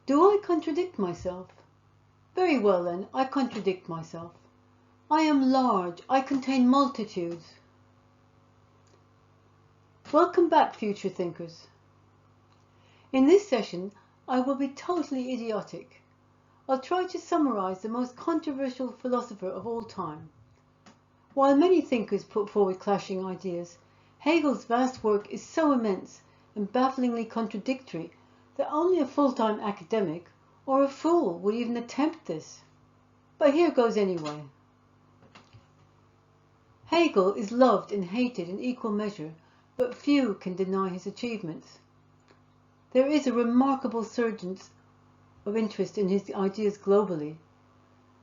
Do I contradict myself? Very well then, I contradict myself. I am large, I contain multitudes. Welcome back, future thinkers. In this session, I will be totally idiotic. I'll try to summarize the most controversial philosopher of all time. While many thinkers put forward clashing ideas, Hegel's vast work is so immense and bafflingly contradictory that only a full-time academic or a fool would even attempt this. But here goes anyway. Hegel is loved and hated in equal measure, but few can deny his achievements. There is a remarkable surge of interest in his ideas globally.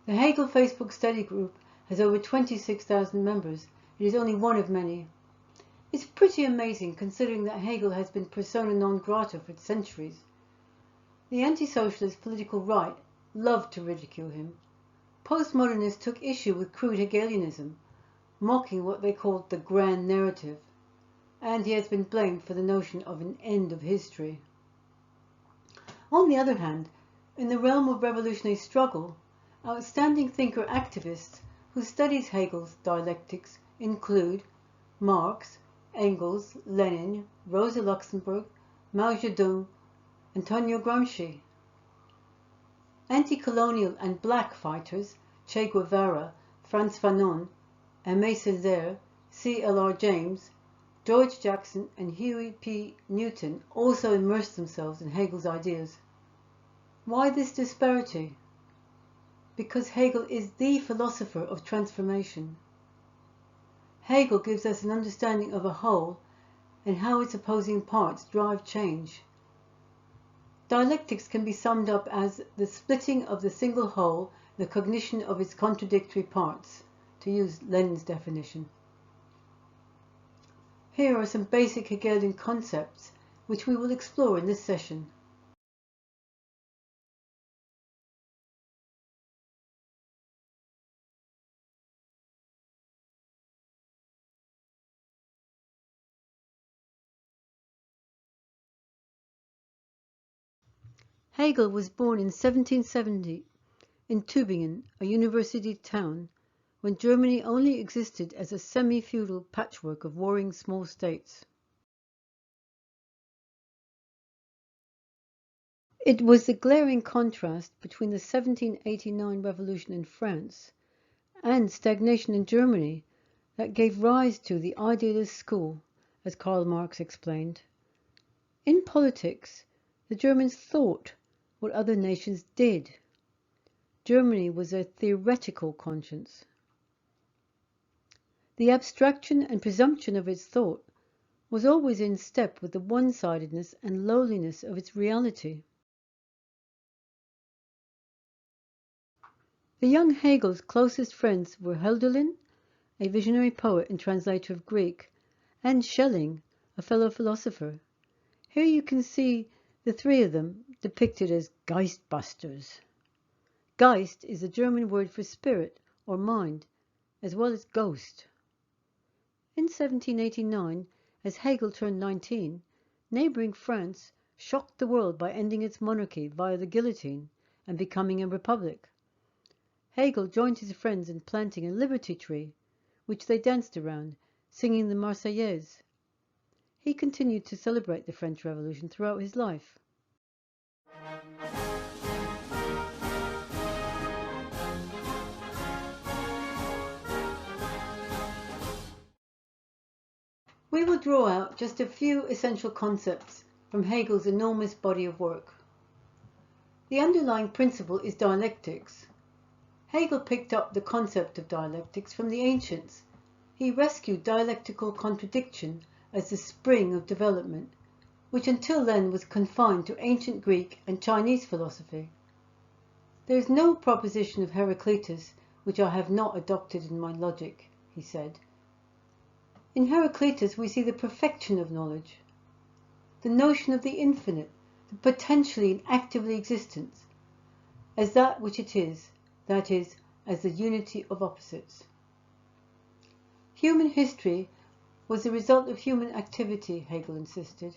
The Hegel Facebook study group has over 26,000 members. It is only one of many. It's pretty amazing considering that Hegel has been persona non grata for centuries. The anti-socialist political right loved to ridicule him. Postmodernists took issue with crude Hegelianism, mocking what they called the grand narrative, and he has been blamed for the notion of an end of history. On the other hand, in the realm of revolutionary struggle, outstanding thinker-activists who studies Hegel's dialectics include Marx, Engels, Lenin, Rosa Luxemburg, Mao Zedong, Antonio Gramsci. Anti-colonial and black fighters Che Guevara, Frantz Fanon, Aimé Césaire, C.L.R. James, George Jackson and Huey P. Newton also immersed themselves in Hegel's ideas. Why this disparity? Because Hegel is the philosopher of transformation. Hegel gives us an understanding of a whole and how its opposing parts drive change. Dialectics can be summed up as the splitting of the single whole, the cognition of its contradictory parts, to use Lenin's definition. Here are some basic Hegelian concepts which we will explore in this session. Hegel was born in 1770 in Tübingen, a university town, when Germany only existed as a semi-feudal patchwork of warring small states. It was the glaring contrast between the 1789 revolution in France and stagnation in Germany that gave rise to the idealist school, as Karl Marx explained. In politics, the Germans thought what other nations did. Germany was a theoretical conscience. The abstraction and presumption of its thought was always in step with the one-sidedness and lowliness of its reality. The young Hegel's closest friends were Hölderlin, a visionary poet and translator of Greek, and Schelling, a fellow philosopher. Here you can see the three of them depicted as Geistbusters. Geist is the German word for spirit or mind, as well as ghost. In 1789, as Hegel turned 19, neighboring France shocked the world by ending its monarchy via the guillotine and becoming a republic. Hegel joined his friends in planting a liberty tree, which they danced around, singing the Marseillaise. He continued to celebrate the French Revolution throughout his life. We will draw out just a few essential concepts from Hegel's enormous body of work. The underlying principle is dialectics. Hegel picked up the concept of dialectics from the ancients. He rescued dialectical contradiction as the spring of development, which until then was confined to ancient Greek and Chinese philosophy. There is no proposition of Heraclitus which I have not adopted in my logic, he said. In Heraclitus we see the perfection of knowledge, the notion of the infinite, the potentially and actively existent, as that which it is, that is, as the unity of opposites. Human history was the result of human activity, Hegel insisted.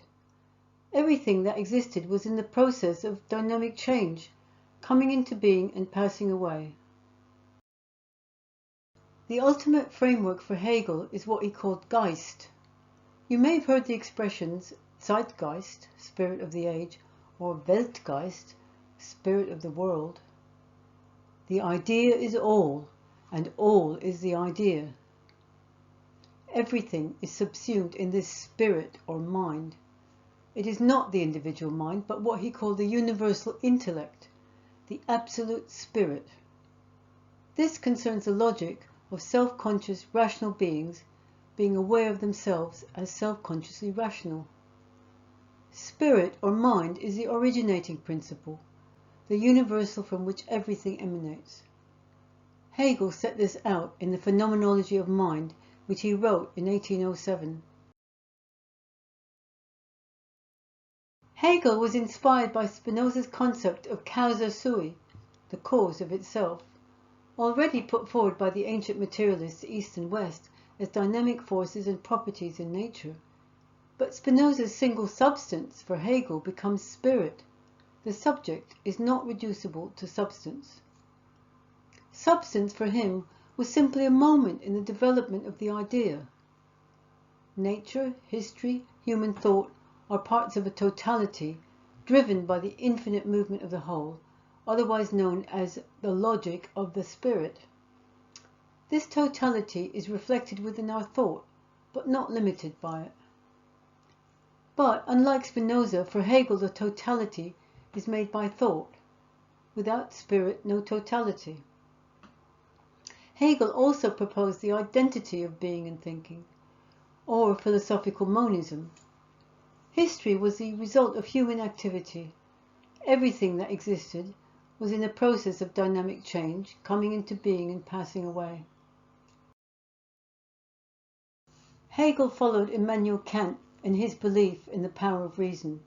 Everything that existed was in the process of dynamic change, coming into being and passing away. The ultimate framework for Hegel is what he called Geist. You may have heard the expressions Zeitgeist, spirit of the age, or Weltgeist, spirit of the world. The idea is all, and all is the idea. Everything is subsumed in this spirit or mind. It is not the individual mind, but what he called the universal intellect, the absolute spirit. This concerns the logic of self-conscious rational beings being aware of themselves as self-consciously rational. Spirit or mind is the originating principle, the universal from which everything emanates. Hegel set this out in the Phenomenology of Mind, which he wrote in 1807. Hegel was inspired by Spinoza's concept of causa sui, the cause of itself, already put forward by the ancient materialists East and West as dynamic forces and properties in nature. But Spinoza's single substance for Hegel becomes spirit. The subject is not reducible to substance. Substance for him was simply a moment in the development of the idea. Nature, history, human thought are parts of a totality driven by the infinite movement of the whole, otherwise known as the logic of the spirit. This totality is reflected within our thought, but not limited by it. But, unlike Spinoza, for Hegel the totality is made by thought. Without spirit, no totality. Hegel also proposed the identity of being and thinking, or philosophical monism. History was the result of human activity. Everything that existed was in a process of dynamic change, coming into being and passing away. Hegel followed Immanuel Kant in his belief in the power of reason,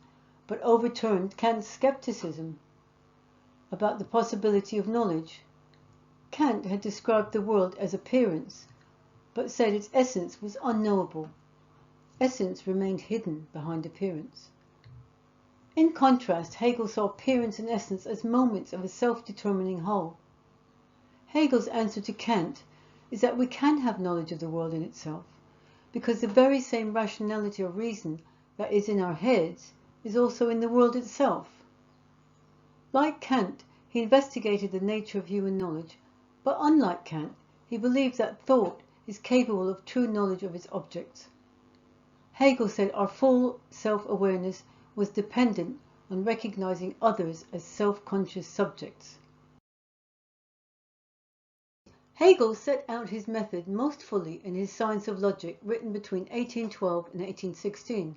but overturned Kant's skepticism about the possibility of knowledge. Kant had described the world as appearance, but said its essence was unknowable. Essence remained hidden behind appearance. In contrast, Hegel saw appearance and essence as moments of a self-determining whole. Hegel's answer to Kant is that we can have knowledge of the world in itself, because the very same rationality or reason that is in our heads is also in the world itself. Like Kant, he investigated the nature of human knowledge, but unlike Kant, he believed that thought is capable of true knowledge of its objects. Hegel said our full self-awareness was dependent on recognizing others as self-conscious subjects. Hegel set out his method most fully in his Science of Logic, written between 1812 and 1816.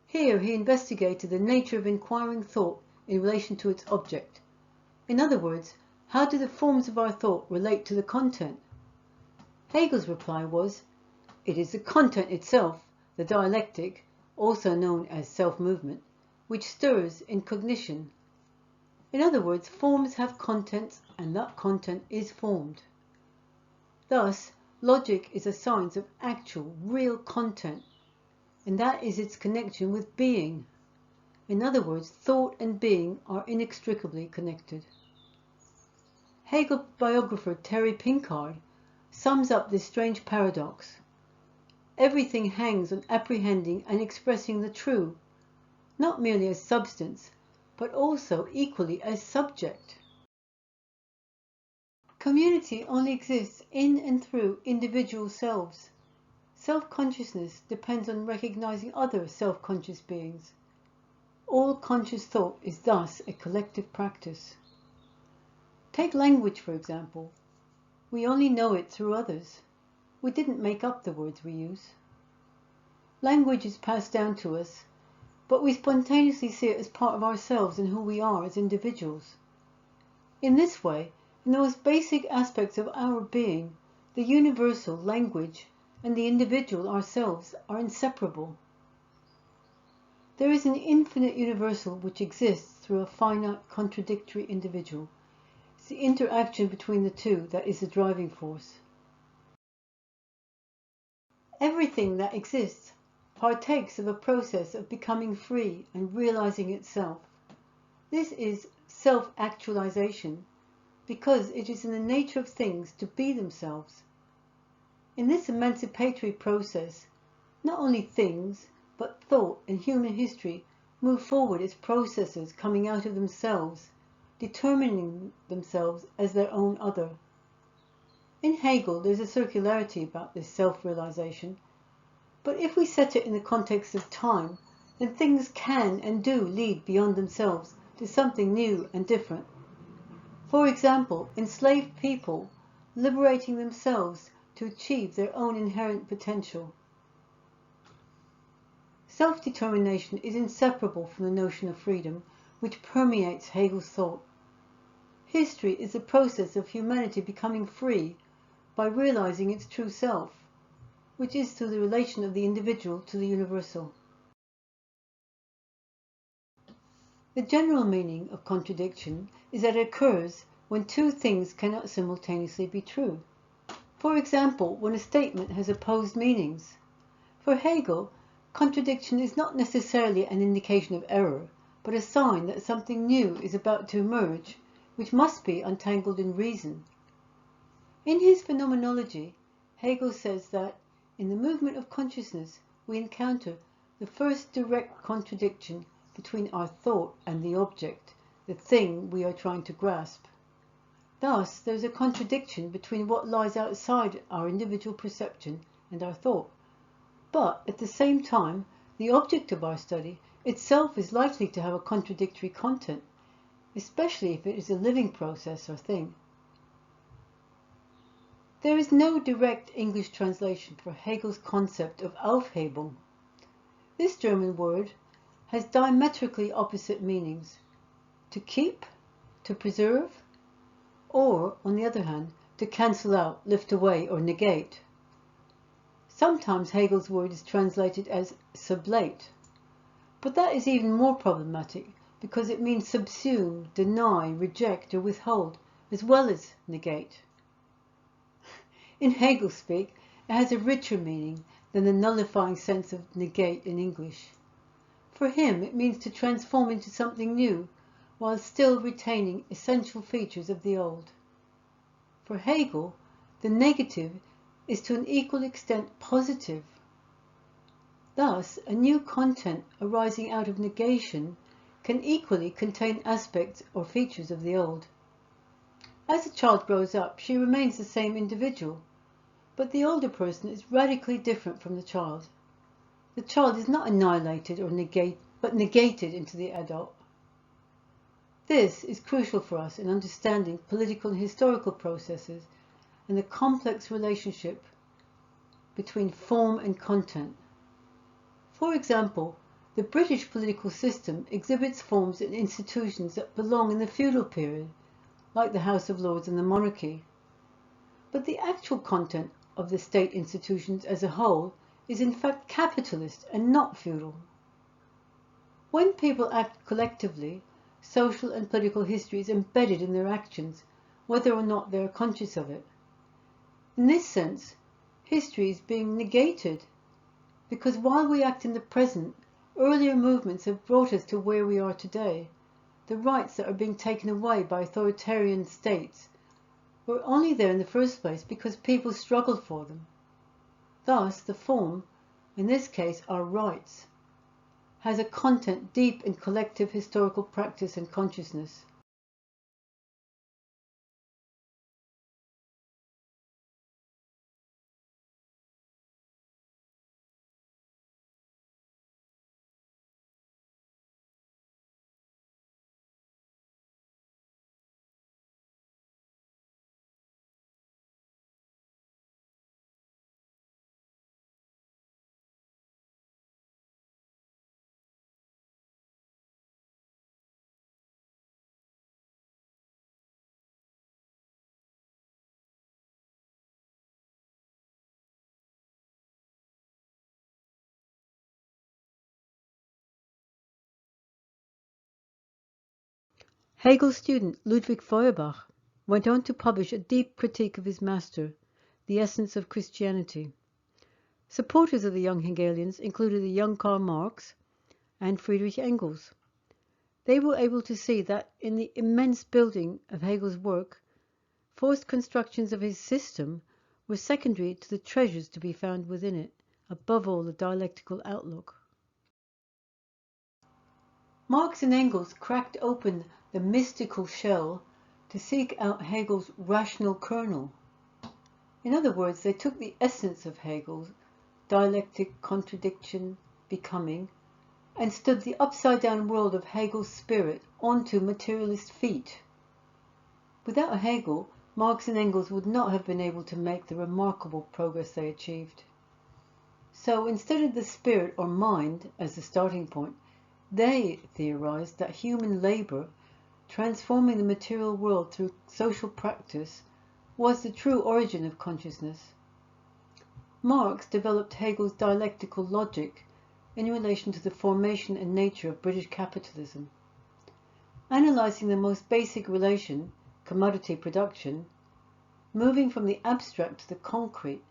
Here he investigated the nature of inquiring thought in relation to its object. In other words, how do the forms of our thought relate to the content? Hegel's reply was, it is the content itself, the dialectic, also known as self-movement, which stirs in cognition. In other words, forms have contents, and that content is formed. Thus, logic is a science of actual, real content, and that is its connection with being. In other words, thought and being are inextricably connected. Hegel biographer Terry Pinkard sums up this strange paradox. Everything hangs on apprehending and expressing the true, not merely as substance, but also equally as subject. Community only exists in and through individual selves. Self-consciousness depends on recognizing other self-conscious beings. All conscious thought is thus a collective practice. Take language, for example. We only know it through others. We didn't make up the words we use. Language is passed down to us, but we spontaneously see it as part of ourselves and who we are as individuals. In this way, in the most basic aspects of our being, the universal, language, and the individual, ourselves, are inseparable. There is an infinite universal which exists through a finite, contradictory individual. It's the interaction between the two that is the driving force. Everything that exists partakes of a process of becoming free and realizing itself. This is self-actualization, because it is in the nature of things to be themselves. In this emancipatory process, not only things, but thought and human history move forward as processes coming out of themselves, determining themselves as their own other. In Hegel, there's a circularity about this self-realization, but if we set it in the context of time, then things can and do lead beyond themselves to something new and different. For example, enslaved people liberating themselves to achieve their own inherent potential. Self-determination is inseparable from the notion of freedom, which permeates Hegel's thought. History is the process of humanity becoming free by realizing its true self, which is through the relation of the individual to the universal. The general meaning of contradiction is that it occurs when two things cannot simultaneously be true. For example, when a statement has opposed meanings. For Hegel, contradiction is not necessarily an indication of error, but a sign that something new is about to emerge, which must be untangled in reason. In his phenomenology, Hegel says that in the movement of consciousness we encounter the first direct contradiction between our thought and the object, the thing we are trying to grasp. Thus, there is a contradiction between what lies outside our individual perception and our thought. But at the same time, the object of our study itself is likely to have a contradictory content, especially if it is a living process or thing. There is no direct English translation for Hegel's concept of Aufhebung. This German word has diametrically opposite meanings: to keep, to preserve, or, on the other hand, to cancel out, lift away, or negate. Sometimes Hegel's word is translated as sublate, but that is even more problematic because it means subsume, deny, reject, or withhold, as well as negate. In Hegel speak, it has a richer meaning than the nullifying sense of negate in English. For him, it means to transform into something new, while still retaining essential features of the old. For Hegel, the negative is to an equal extent positive. Thus, a new content arising out of negation can equally contain aspects or features of the old. As a child grows up, she remains the same individual, but the older person is radically different from the child. The child is not annihilated or negated into the adult. This is crucial for us in understanding political and historical processes and the complex relationship between form and content. For example, the British political system exhibits forms and institutions that belong in the feudal period, like the House of Lords and the monarchy. But the actual content of the state institutions as a whole is in fact capitalist and not feudal. When people act collectively, social and political history is embedded in their actions, whether or not they are conscious of it. In this sense, history is being negated, because while we act in the present, earlier movements have brought us to where we are today. The rights that are being taken away by authoritarian states were only there in the first place because people struggled for them. Thus, the form, in this case our rights, has a content deep in collective historical practice and consciousness. Hegel's student Ludwig Feuerbach went on to publish a deep critique of his master, The Essence of Christianity. Supporters of the young Hegelians included the young Karl Marx and Friedrich Engels. They were able to see that in the immense building of Hegel's work, forced constructions of his system were secondary to the treasures to be found within it, above all the dialectical outlook. Marx and Engels cracked open the mystical shell to seek out Hegel's rational kernel. In other words, they took the essence of Hegel's dialectic, contradiction, becoming, and stood the upside-down world of Hegel's spirit onto materialist feet. Without Hegel, Marx and Engels would not have been able to make the remarkable progress they achieved. So instead of the spirit or mind as the starting point, they theorized that human labor, transforming the material world through social practice, was the true origin of consciousness. Marx developed Hegel's dialectical logic in relation to the formation and nature of British capitalism. Analyzing the most basic relation, commodity production, moving from the abstract to the concrete,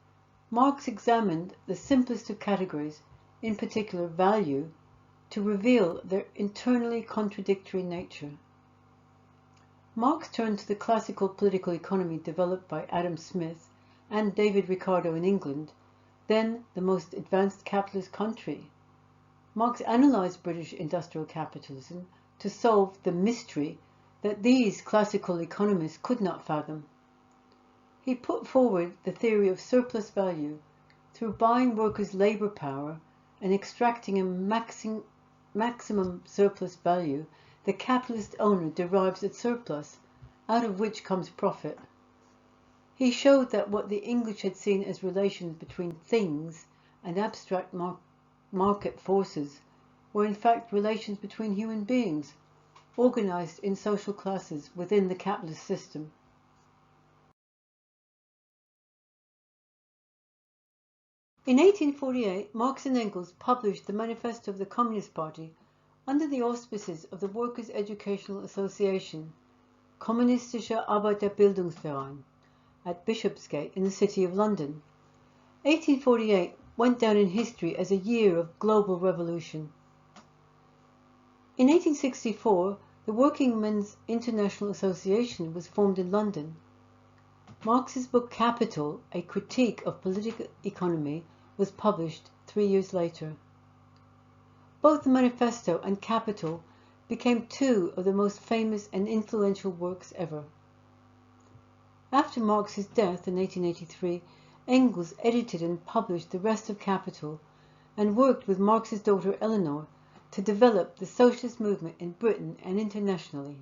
Marx examined the simplest of categories, in particular value, to reveal their internally contradictory nature. Marx turned to the classical political economy developed by Adam Smith and David Ricardo in England, then the most advanced capitalist country. Marx analyzed British industrial capitalism to solve the mystery that these classical economists could not fathom. He put forward the theory of surplus value. Through buying workers' labor power and extracting a maximum surplus value, the capitalist owner derives a surplus, out of which comes profit. He showed that what the English had seen as relations between things and abstract market forces were in fact relations between human beings, organized in social classes within the capitalist system. In 1848, Marx and Engels published the Manifesto of the Communist Party under the auspices of the Workers' Educational Association, Kommunistischer Arbeiterbildungsverein, at Bishopsgate in the City of London. 1848 went down in history as a year of global revolution. In 1864, the Working Men's International Association was formed in London. Marx's book Capital, a critique of political economy, was published 3 years later. Both the Manifesto and Capital became two of the most famous and influential works ever. After Marx's death in 1883, Engels edited and published the rest of Capital and worked with Marx's daughter Eleanor to develop the socialist movement in Britain and internationally.